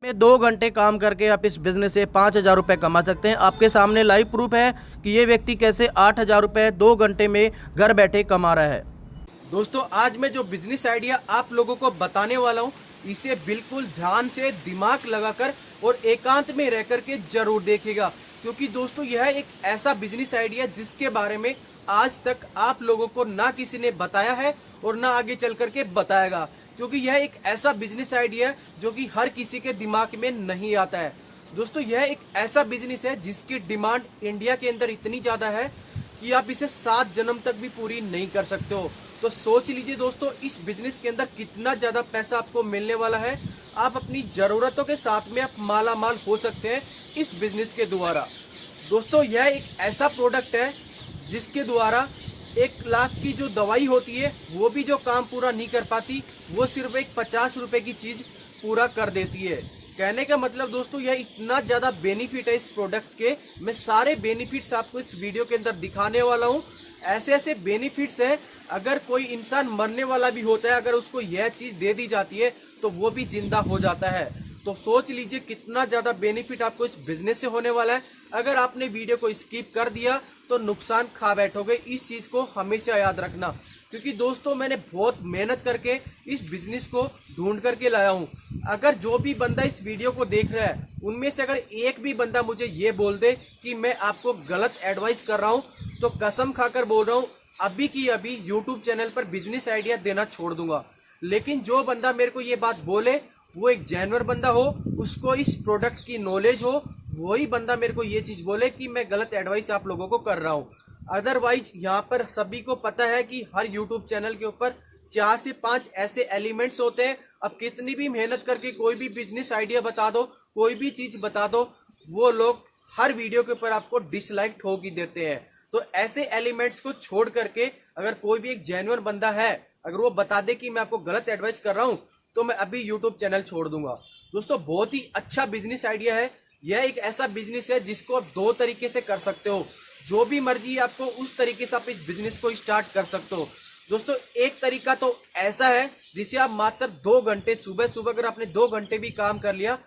में 2 घंटे काम करके आप इस बिज़नेस से 5,000 रुपये कमा सकते हैं। आपके सामने लाइव प्रूफ है कि ये व्यक्ति कैसे 8,000 रुपये 2 घंटे में घर बैठे कमा रहा है। दोस्तों, आज मैं जो बिजनेस आइडिया आप लोगों को बताने वाला हूँ, इसे बिल्कुल ध्यान से दिमाग लगाकर और एकांत में रह कर के जरूर देखिएगा, क्योंकि दोस्तों यह एक ऐसा बिजनेस आइडिया जिसके बारे में आज तक आप लोगों को ना किसी ने बताया है और ना आगे चल करके बताएगा, क्योंकि यह एक ऐसा बिजनेस आइडिया है जो कि हर किसी के दिमाग में नहीं आता है। दोस्तों, यह एक ऐसा बिजनेस है जिसकी डिमांड इंडिया के अंदर इतनी ज़्यादा है कि आप इसे 7 जन्म तक भी पूरी नहीं कर सकते हो। तो सोच लीजिए दोस्तों, इस बिजनेस के अंदर कितना ज़्यादा पैसा आपको मिलने वाला है। आप अपनी ज़रूरतों के साथ में आप माला माल हो सकते हैं इस बिजनेस के द्वारा। दोस्तों, यह एक ऐसा प्रोडक्ट है जिसके द्वारा 1 लाख की जो दवाई होती है वो भी जो काम पूरा नहीं कर पाती, वो सिर्फ एक 50 रुपए की चीज़ पूरा कर देती है। कहने का मतलब दोस्तों, यह इतना ज़्यादा बेनिफिट है इस प्रोडक्ट के। मैं सारे बेनिफिट्स आपको इस वीडियो के अंदर दिखाने वाला हूँ। ऐसे ऐसे बेनिफिट्स हैं, अगर कोई इंसान मरने वाला भी होता है, अगर उसको यह चीज़ दे दी जाती है तो वो भी जिंदा हो जाता है। तो सोच लीजिए कितना ज़्यादा बेनिफिट आपको इस बिजनेस से होने वाला है। अगर आपने वीडियो को स्किप कर दिया तो नुकसान खा बैठोगे। इस चीज़ को हमेशा याद रखना, क्योंकि दोस्तों मैंने बहुत मेहनत करके इस बिजनेस को ढूंढ करके लाया हूँ। अगर जो भी बंदा इस वीडियो को देख रहा है, उनमें से अगर एक भी बंदा मुझे ये बोल दे कि मैं आपको गलत एडवाइस कर रहा हूँ, तो कसम खाकर बोल रहा हूँ, अभी की अभी यूट्यूब चैनल पर बिजनेस आइडिया देना छोड़ दूंगा। लेकिन जो बंदा मेरे को ये बात बोले, वो एक जेन्युइन बंदा हो, उसको इस प्रोडक्ट की नॉलेज हो, वही बंदा मेरे को ये चीज़ बोले कि मैं गलत एडवाइस आप लोगों को कर रहा हूँ। अदरवाइज यहाँ पर सभी को पता है कि हर यूट्यूब चैनल के ऊपर 4 से 5 ऐसे एलिमेंट्स होते हैं। अब कितनी भी मेहनत करके कोई भी बिजनेस आइडिया बता दो, कोई भी चीज़ बता दो, वो लोग हर वीडियो के ऊपर आपको डिसलाइक ठोक ही देते हैं। तो ऐसे एलिमेंट्स को छोड़ करके अगर कोई भी एक जेन्युइन बंदा है, अगर वो बता दे कि मैं आपको गलत एडवाइस कर रहा हूँ, तो मैं अभी यूट्यूब चैनल छोड़ दूंगा। दोस्तों, बहुत ही अच्छा बिजनेस आइडिया है। यह एक ऐसा बिजनेस है जिसको आप 2 तरीके से कर सकते हो। जो भी मर्जी आपको उस तरीके से आप इस बिजनेस को स्टार्ट कर सकते हो। दोस्तों, एक तरीका तो ऐसा है जिसे आप मात्र 2 घंटे, सुबह सुबह अगर आपने 2 घंटे भी काम कर लिया,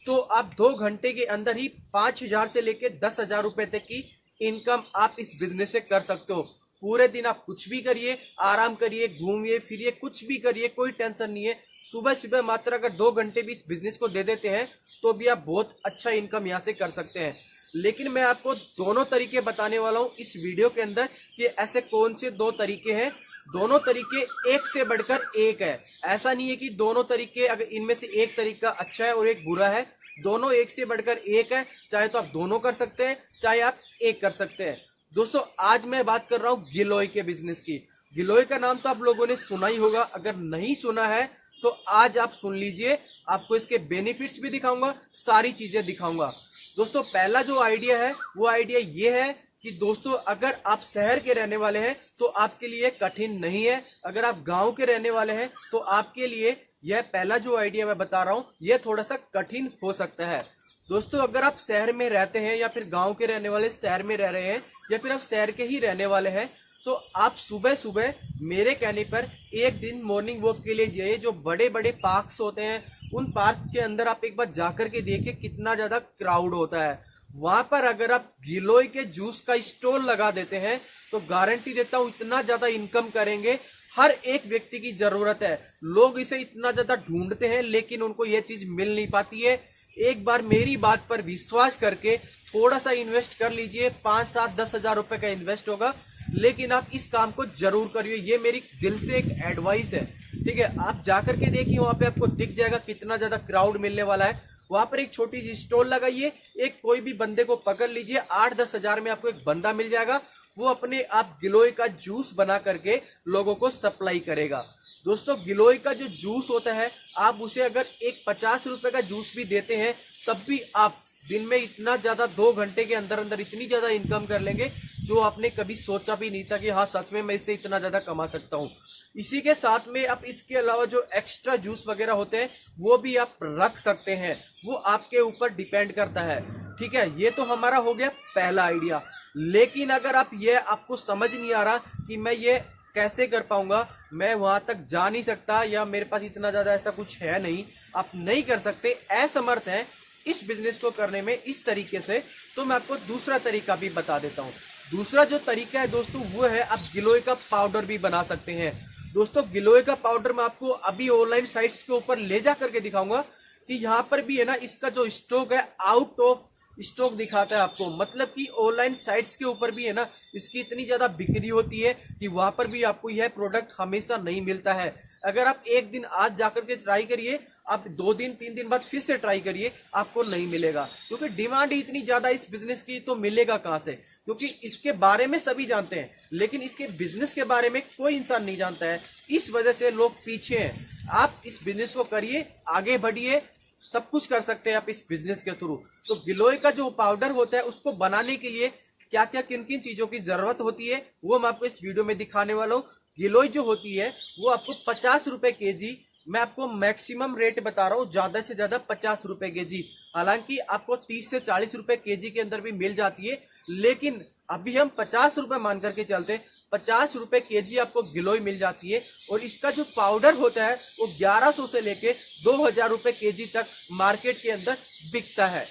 तो आप 2 घंटे के अंदर ही 5,000 से लेकर 10,000 रुपए तक की इनकम आप इस बिजनेस से कर सकते हो। पूरे दिन आप कुछ भी करिए, आराम करिए, घूमिए फिरिए, कुछ भी करिए, कोई टेंशन नहीं है। सुबह सुबह मात्र अगर 2 घंटे भी इस बिजनेस को दे देते हैं तो भी आप बहुत अच्छा इनकम यहाँ से कर सकते हैं। लेकिन मैं आपको दोनों तरीके बताने वाला हूँ इस वीडियो के अंदर कि ऐसे कौन से 2 तरीके हैं। दोनों तरीके एक से बढ़कर एक है। ऐसा नहीं है कि दोनों तरीके, अगर इनमें से एक तरीका अच्छा है और एक बुरा है, दोनों एक से बढ़कर एक है। चाहे तो आप दोनों कर सकते हैं, चाहे आप एक कर सकते हैं। दोस्तों, आज मैं बात कर रहा हूँ गिलोय के बिजनेस की। गिलोय का नाम तो आप लोगों ने सुना ही होगा। अगर नहीं सुना है तो आज आप सुन लीजिए, आपको इसके बेनिफिट्स भी दिखाऊंगा, सारी चीजें दिखाऊंगा। दोस्तों, पहला जो आइडिया है वो आइडिया ये है कि दोस्तों, अगर आप शहर के रहने वाले हैं तो आपके लिए कठिन नहीं है। अगर आप गांव के रहने वाले हैं तो आपके लिए यह पहला जो आइडिया मैं बता रहा हूं, यह थोड़ा सा कठिन हो सकता है। दोस्तों, अगर आप शहर में रहते हैं या फिर गांव के रहने वाले शहर में रह रहे हैं, या फिर आप शहर के ही रहने वाले हैं, तो आप सुबह सुबह मेरे कहने पर एक दिन मॉर्निंग वॉक के लिए जाइए। जो बड़े बड़े पार्क्स होते हैं, उन पार्क्स के अंदर आप एक बार जाकर के देखिए कितना ज्यादा क्राउड होता है। वहां पर अगर आप गिलोय के जूस का स्टॉल लगा देते हैं तो गारंटी देता हूं इतना ज्यादा इनकम करेंगे। हर एक व्यक्ति की जरूरत है, लोग इसे इतना ज्यादा ढूंढते हैं लेकिन उनको यह चीज मिल नहीं पाती है। एक बार मेरी बात पर विश्वास करके थोड़ा सा इन्वेस्ट कर लीजिए, 5, 7, 10,000 रुपए का इन्वेस्ट होगा, लेकिन आप इस काम को जरूर करिए। ये मेरी दिल से एक एडवाइस है, ठीक है। आप जाकर के देखिए, वहां पे आपको दिख जाएगा कितना ज्यादा क्राउड मिलने वाला है। वहां पर एक छोटी सी स्टॉल लगाइए, एक कोई भी बंदे को पकड़ लीजिए, 8-10 हजार में आपको एक बंदा मिल जाएगा। वो अपने आप गिलोय का जूस बना करके लोगों को सप्लाई करेगा। दोस्तों, गिलोय का जो जूस होता है, आप उसे अगर एक 50 रुपए का जूस भी देते हैं, तब भी आप दिन में इतना ज्यादा 2 घंटे के अंदर अंदर इतनी ज्यादा इनकम कर लेंगे जो आपने कभी सोचा भी नहीं था कि हाँ सच में मैं इससे इतना ज्यादा कमा सकता हूँ। इसी के साथ में आप इसके अलावा जो एक्स्ट्रा जूस वगैरह होते हैं वो भी आप रख सकते हैं, वो आपके ऊपर डिपेंड करता है, ठीक है। ये तो हमारा हो गया पहला आइडिया। लेकिन अगर आप ये आपको समझ नहीं आ रहा कि मैं ये कैसे कर पाऊंगा, मैं वहां तक जा नहीं सकता, या मेरे पास इतना ज्यादा ऐसा कुछ है नहीं, आप नहीं कर सकते, असमर्थ हैं इस बिजनेस को करने में इस तरीके से, तो मैं आपको दूसरा तरीका भी बता देता हूँ। दूसरा जो तरीका है दोस्तों वो है आप गिलोय का पाउडर भी बना सकते हैं। दोस्तों गिलोय का पाउडर मैं आपको अभी ऑनलाइन साइट्स के ऊपर ले जा करके दिखाऊंगा कि यहाँ पर भी है ना इसका जो स्टॉक है आउट ऑफ स्टॉक दिखाता है आपको, मतलब कि ऑनलाइन साइट्स के ऊपर भी है ना इसकी इतनी ज्यादा बिक्री होती है कि वहां पर भी आपको यह प्रोडक्ट हमेशा नहीं मिलता है। अगर आप एक दिन आज जाकर के ट्राई करिए, आप 2 दिन 3 दिन बाद फिर से ट्राई करिए, आपको नहीं मिलेगा, क्योंकि डिमांड ही इतनी ज्यादा इस बिजनेस की, तो मिलेगा कहां से? क्योंकि इसके बारे में सभी जानते हैं लेकिन इसके बिजनेस के बारे में कोई इंसान नहीं जानता है, इस वजह से लोग पीछे हैं। आप इस बिजनेस को करिए, आगे बढ़िए, सब कुछ कर सकते हैं आप इस बिजनेस के थ्रू। तो गिलोय का जो पाउडर होता है उसको बनाने के लिए क्या क्या किन किन चीजों की जरूरत होती है वो मैं आपको इस वीडियो में दिखाने वाला हूँ। गिलोय जो होती है वो आपको 50 रुपए केजी, मैं आपको मैक्सिमम रेट बता रहा हूँ, ज्यादा से ज्यादा 50 रुपए केजी, हालांकि आपको 30 से 40 रुपए केजी के अंदर भी मिल जाती है, लेकिन अभी हम 50 रुपए मान करके चलते, 50 रुपए केजी आपको गिलोय मिल जाती है। और इसका जो पाउडर होता है वो 1100 से लेके 2000 रुपए केजी तक मार्केट के अंदर बिकता है।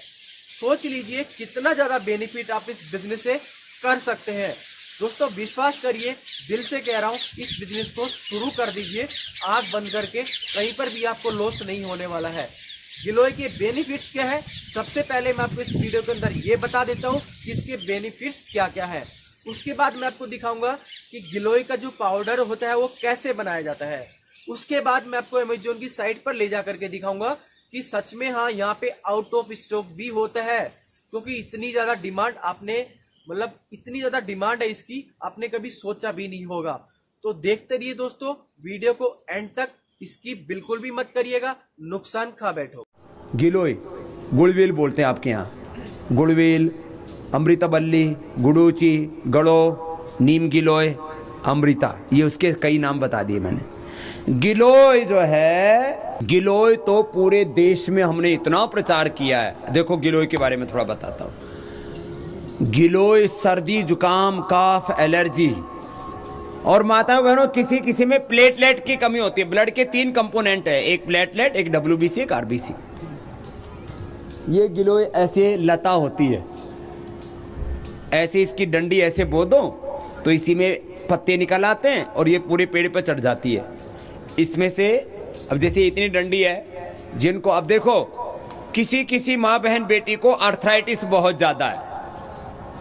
सोच लीजिए कितना ज्यादा बेनिफिट आप इस बिजनेस से कर सकते हैं। दोस्तों विश्वास करिए, दिल से कह रहा हूं, इस बिजनेस को शुरू कर दीजिए आंख बंद करके, कहीं पर भी आपको लॉस नहीं होने वाला है। गिलोय के बेनिफिट्स क्या है, सबसे पहले मैं आपको इस वीडियो के अंदर ये बता देता हूँ कि इसके बेनिफिट्स क्या क्या है। उसके बाद मैं आपको दिखाऊंगा कि गिलोय का जो पाउडर होता है वो कैसे बनाया जाता है। उसके बाद मैं आपको अमेजोन की साइट पर ले जा करके दिखाऊंगा कि सच में हाँ यहाँ पे आउट ऑफ स्टॉक भी होता है, क्योंकि इतनी ज्यादा डिमांड आपने, मतलब इतनी ज्यादा डिमांड है इसकी, आपने कभी सोचा भी नहीं होगा। तो देखते रहिए दोस्तों वीडियो को एंड तक, इसकी बिल्कुल भी मत करिएगा, नुकसान खा बैठो। गिलोय गुड़वेल बोलते हैं आपके यहाँ, गुड़वेल, अमृतबल्ली, गुड़ूची, गड़ो, नीम गिलोय, अमृता, ये उसके कई नाम बता दिए मैंने। गिलोय जो है, गिलोय तो पूरे देश में हमने इतना प्रचार किया है। देखो गिलोय के बारे में थोड़ा बताता हूँ। गिलोय सर्दी जुकाम काफ एलर्जी, और माताओं बहनों किसी किसी में प्लेटलेट की कमी होती है। ब्लड के 3 कंपोनेंट है, एक प्लेटलेट, एक WBC, एक RBC। ये गिलोय ऐसे लता होती है, ऐसे इसकी डंडी ऐसे बो दो तो इसी में पत्ते निकल आते हैं और ये पूरे पेड़ पर चढ़ जाती है। इसमें से अब जैसे इतनी डंडी है, जिनको अब देखो किसी किसी माँ बहन बेटी को आर्थराइटिस बहुत ज़्यादा है,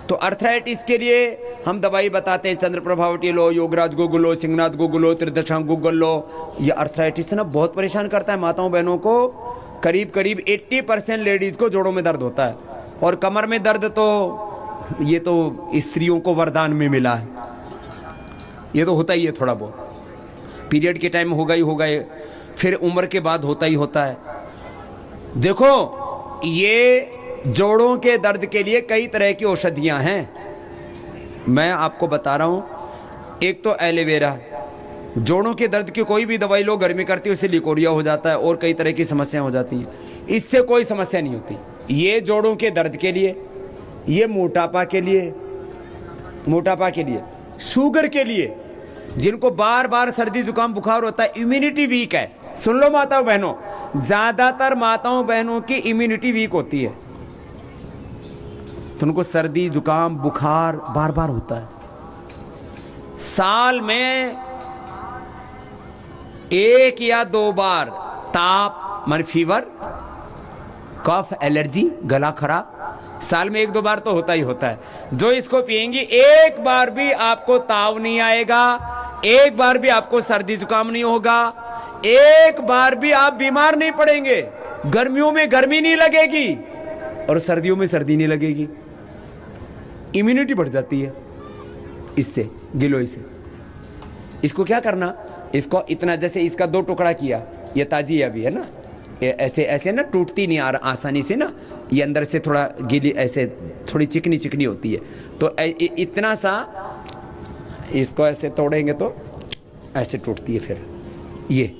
तो आर्थराइटिस के लिए हम दवाई बताते हैं, चंद्रप्रभावटी लो, योगराज गुगल लो, सिंहनाथ गुगल लो, त्रिदशांग गुगल लो। ये आर्थराइटिस ना बहुत परेशान करता है माताओं बहनों को। करीब करीब 80% लेडीज को जोड़ों में दर्द होता है, और कमर में दर्द तो ये तो स्त्रियों को वरदान में मिला है, ये तो होता ही है थोड़ा बहुत, पीरियड के टाइम होगा ही होगा, फिर उम्र के बाद होता ही होता है। देखो ये जोड़ों के दर्द के लिए कई तरह की औषधियां हैं, मैं आपको बता रहा हूं। एक तो एलोवेरा, जोड़ों के दर्द की कोई भी दवाई लो, गर्मी करती है उससे लिकोरिया हो जाता है और कई तरह की समस्याएं हो जाती हैं, इससे कोई समस्या नहीं होती। ये जोड़ों के दर्द के लिए, ये मोटापा के लिए, मोटापा के लिए, शुगर के लिए, जिनको बार बार सर्दी जुकाम बुखार होता है, इम्यूनिटी वीक है। सुन लो माताओं बहनों, ज्यादातर माताओं बहनों की इम्यूनिटी वीक होती है, तो उनको सर्दी जुकाम बुखार बार बार होता है। साल में 1 या 2 बार ताप, मन फीवर, कफ, एलर्जी, गला खराब, साल में 1-2 बार तो होता ही होता है। जो इसको पिएंगी एक बार भी आपको ताव नहीं आएगा, एक बार भी आपको सर्दी जुकाम नहीं होगा, एक बार भी आप बीमार नहीं पड़ेंगे, गर्मियों में गर्मी नहीं लगेगी और सर्दियों में सर्दी नहीं लगेगी। इम्यूनिटी बढ़ जाती है इससे, गिलोय से। इसको क्या करना, इसको इतना, जैसे इसका 2 टुकड़ा किया, ये ताजी अभी है ना, ये ऐसे ऐसे ना टूटती नहीं आसानी से ना, ये अंदर से थोड़ा गीली, ऐसे थोड़ी चिकनी चिकनी होती है, तो इतना सा इसको ऐसे तोड़ेंगे तो ऐसे टूटती है। फिर ये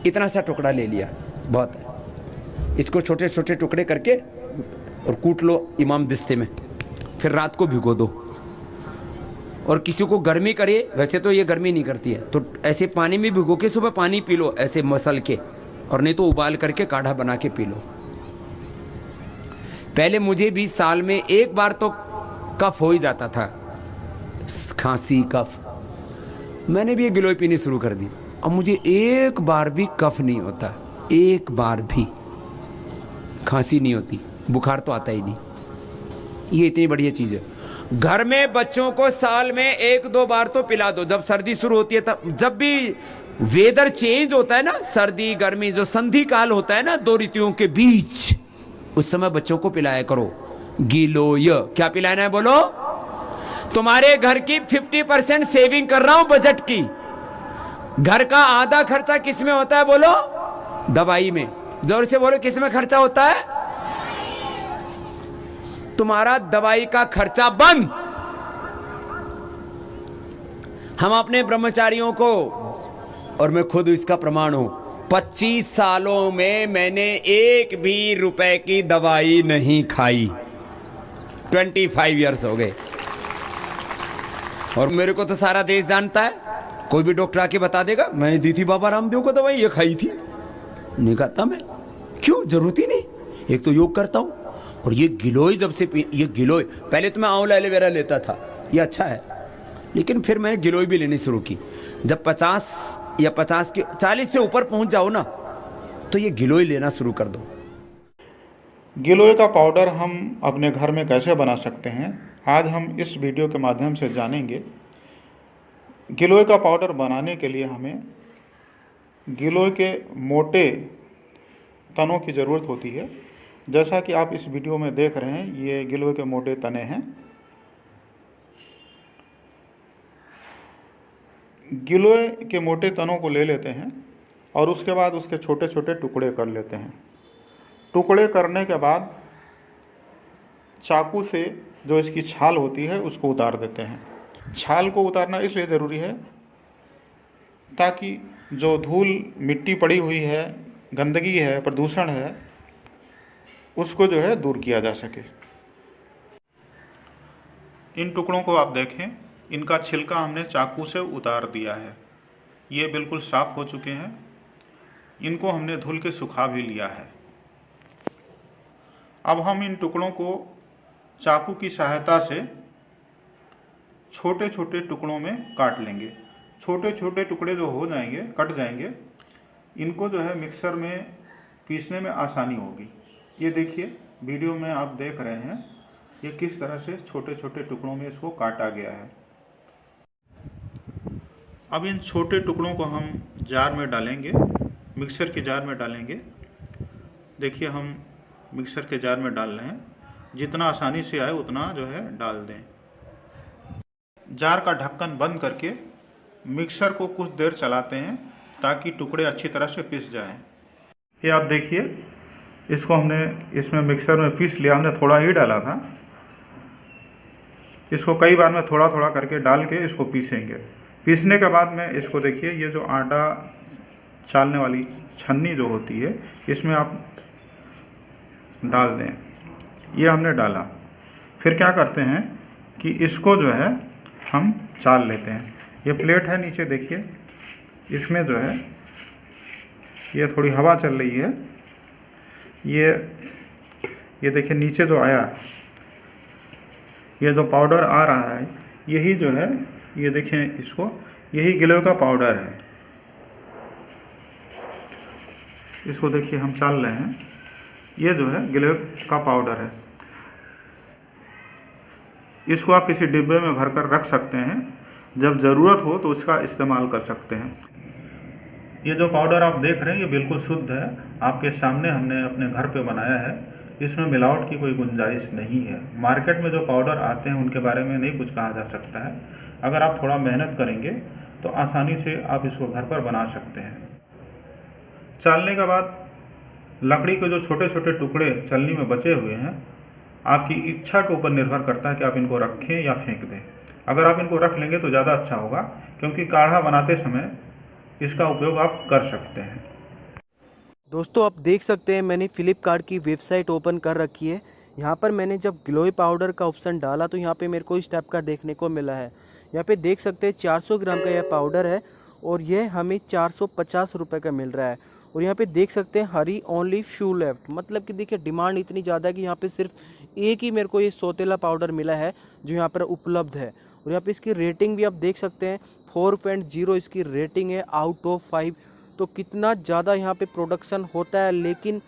इतना सा टुकड़ा ले लिया, बहुत है। इसको छोटे छोटे टुकड़े करके और कूट लो इमाम दिस्ते में, फिर रात को भिगो दो। और किसी को गर्मी करे, वैसे तो ये गर्मी नहीं करती है, तो ऐसे पानी में भिगो के सुबह पानी पी लो, ऐसे मसल के और नहीं तो उबाल करके काढ़ा बना के पी लो। पहले मुझे भी साल में एक बार तो कफ हो ही जाता था, खांसी कफ। मैंने भी ये गिलोय पीनी शुरू कर दी। अब मुझे एक बार भी कफ नहीं होता, एक बार भी खांसी नहीं होती, बुखार तो आता ही नहीं। ये इतनी बढ़िया चीज है। घर में बच्चों को साल में 1-2 बार तो पिला दो। जब सर्दी शुरू होती है तब, जब भी वेदर चेंज होता है ना, सर्दी गर्मी, जो संधि काल होता है ना 2 ऋतुओं के बीच, उस समय बच्चों को पिलाया करो गिलोय। क्या पिलाना है बोलो? तुम्हारे घर की 50% सेविंग कर रहा हूं बजट की। घर का आधा खर्चा किस में होता है बोलो? दवाई में। जोर से बोलो, किस में खर्चा होता है? तुम्हारा दवाई का खर्चा बंद। हम अपने ब्रह्मचारियों को, और मैं खुद इसका प्रमाण हूं, 25 सालों में मैंने एक भी रुपए की दवाई नहीं खाई। 25 इयर्स हो गए। और मेरे को तो सारा देश जानता है। कोई भी डॉक्टर आके बता देगा मैंने दी थी बाबा रामदेव को दवाई, ये खाई थी। नहीं खाता मैं, क्यों? जरूरत ही नहीं। एक तो योग करता हूं, और ये गिलोय जब से ये गिलोय, पहले तो मैं आंवला एलोवेरा लेता था, ये अच्छा है, लेकिन फिर मैंने गिलोय भी लेनी शुरू की। जब 50 या 40 से ऊपर पहुंच जाओ ना, तो ये गिलोय लेना शुरू कर दो। गिलोय का पाउडर हम अपने घर में कैसे बना सकते हैं, आज हम इस वीडियो के माध्यम से जानेंगे। गिलोय का पाउडर बनाने के लिए हमें गिलोय के मोटे तनों की ज़रूरत होती है। जैसा कि आप इस वीडियो में देख रहे हैं, ये गिलोय के मोटे तने हैं। गिलोय के मोटे तनों को ले लेते हैं और उसके बाद उसके छोटे छोटे टुकड़े कर लेते हैं। टुकड़े करने के बाद चाकू से जो इसकी छाल होती है उसको उतार देते हैं। छाल को उतारना इसलिए ज़रूरी है ताकि जो धूल मिट्टी पड़ी हुई है, गंदगी है, प्रदूषण है, उसको जो है दूर किया जा सके। इन टुकड़ों को आप देखें, इनका छिलका हमने चाकू से उतार दिया है। ये बिल्कुल साफ हो चुके हैं। इनको हमने धुल के सुखा भी लिया है। अब हम इन टुकड़ों को चाकू की सहायता से छोटे छोटे टुकड़ों में काट लेंगे। छोटे छोटे टुकड़े जो हो जाएंगे, कट जाएंगे, इनको जो है मिक्सर में पीसने में आसानी होगी। ये देखिए, वीडियो में आप देख रहे हैं ये किस तरह से छोटे छोटे टुकड़ों में इसको काटा गया है। अब इन छोटे टुकड़ों को हम जार में डालेंगे, मिक्सर के जार में डालेंगे। देखिए, हम मिक्सर के जार में डाल रहे हैं। जितना आसानी से आए उतना जो है डाल दें। जार का ढक्कन बंद करके मिक्सर को कुछ देर चलाते हैं ताकि टुकड़े अच्छी तरह से पिस जाएं। ये आप देखिए, इसको हमने इसमें मिक्सर में पीस लिया। हमने थोड़ा ही डाला था। इसको कई बार में थोड़ा थोड़ा करके डाल के इसको पीसेंगे। पीसने के बाद में इसको देखिए, ये जो आटा चालने वाली छन्नी जो होती है, इसमें आप डाल दें। ये हमने डाला। फिर क्या करते हैं कि इसको जो है हम चाल लेते हैं। ये प्लेट है, नीचे देखिए, इसमें जो है ये थोड़ी हवा चल रही है। ये देखिए, नीचे जो आया, ये जो पाउडर आ रहा है, यही जो है, ये देखिए इसको, यही गिलोय का पाउडर है। इसको देखिए हम चाल रहे हैं। ये जो है गिलोय का पाउडर है। इसको आप किसी डिब्बे में भरकर रख सकते हैं। जब ज़रूरत हो तो इसका इस्तेमाल कर सकते हैं। ये जो पाउडर आप देख रहे हैं, ये बिल्कुल शुद्ध है। आपके सामने हमने अपने घर पे बनाया है। इसमें मिलावट की कोई गुंजाइश नहीं है। मार्केट में जो पाउडर आते हैं उनके बारे में नहीं कुछ कहा जा सकता है। अगर आप थोड़ा मेहनत करेंगे तो आसानी से आप इसको घर पर बना सकते हैं। चालने के बाद लकड़ी के जो छोटे छोटे टुकड़े चलनी में बचे हुए हैं, आपकी इच्छा के ऊपर निर्भर करता है कि आप इनको रखें या फेंक दें। अगर आप इनको रख लेंगे तो ज़्यादा अच्छा होगा, क्योंकि काढ़ा बनाते समय इसका उपयोग आप कर सकते हैं। दोस्तों, आप देख सकते हैं मैंने फ्लिपकार्ट की वेबसाइट ओपन कर रखी है। यहाँ पर मैंने जब गिलोय पाउडर का ऑप्शन डाला तो यहाँ पे मेरे को इस टाइप का देखने को मिला है। यहाँ पे देख सकते हैं 400 ग्राम का यह पाउडर है और यह हमें 450 रुपये का मिल रहा है। और यहाँ पे देख सकते हैं हरी ओनली फ्यू लेफ्ट, मतलब कि देखिए डिमांड इतनी ज़्यादा है कि यहाँ पे सिर्फ एक ही मेरे को ये सौतेला पाउडर मिला है जो यहाँ पर उपलब्ध है। और यहाँ पे इसकी रेटिंग भी आप देख सकते हैं 4.0 इसकी रेटिंग है आउट ऑफ 5। तो कितना ज़्यादा यहाँ पे प्रोडक्शन होता है, लेकिन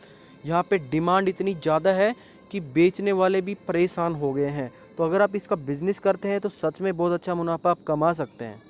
यहाँ पे डिमांड इतनी ज़्यादा है कि बेचने वाले भी परेशान हो गए हैं। तो अगर आप इसका बिज़नेस करते हैं तो सच में बहुत अच्छा मुनाफा आप कमा सकते हैं।